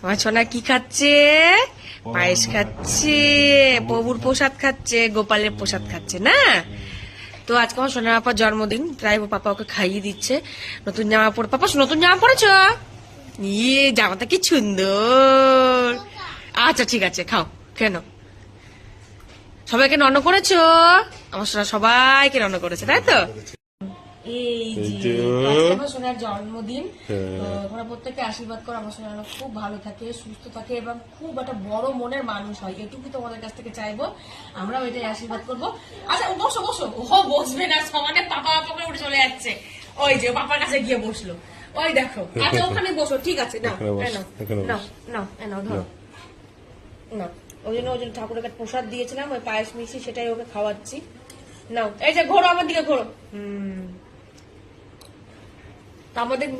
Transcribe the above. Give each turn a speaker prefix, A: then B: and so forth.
A: আমার সোনা কি খাচ্ছে? পায়েস খাচ্ছে, প্রভুর প্রসাদ খাচ্ছে, গোপালের প্রসাদ খাচ্ছে না। তো আজকে আমার সোনার পাপার জন্মদিন, তাই পাপা ওকে খাইয়ে দিচ্ছে। নতুন জামা পরে, পাপা নতুন জামা পরেছ? ইয়ে জামাটা কি সুন্দর। আচ্ছা ঠিক আছে, খাও, কেন সবাইকে নন্ন করেছো? আমার সোনা সবাইকে নন্ন করেছে, তাই তো? এই যে আজকে আমার সোনার জন্মদিন, তোমরা প্রত্যেককে আশীর্বাদ করো আমার সোনা খুব ভালো থাকে, সুস্থ থাকে এবং খুব একটা বড় মনের মানুষ হয়, এটুকু তোমাদের কাছ থেকে চাইবো। আমরাও এটাই আশীর্বাদ করবো। আচ্ছা বসো বসো। ও বসবে না, সমানে পাপা পাপা করে উঠে চলে যাচ্ছে। ওই যে পাপার কাছে গিয়ে বসলো, ওই দেখো। আচ্ছা ওখানে বসো, ঠিক আছে, নাও নাও নাও নাও ধরো না। ওই জন্য ঠাকুরের কাছে প্রসাদ দিয়েছিলাম, ওই পায়েস মিশি, সেটাই ওকে খাওয়াচ্ছি। নাও, এই যে ঘোরো আমার দিকে, ঘোরো। আমাদের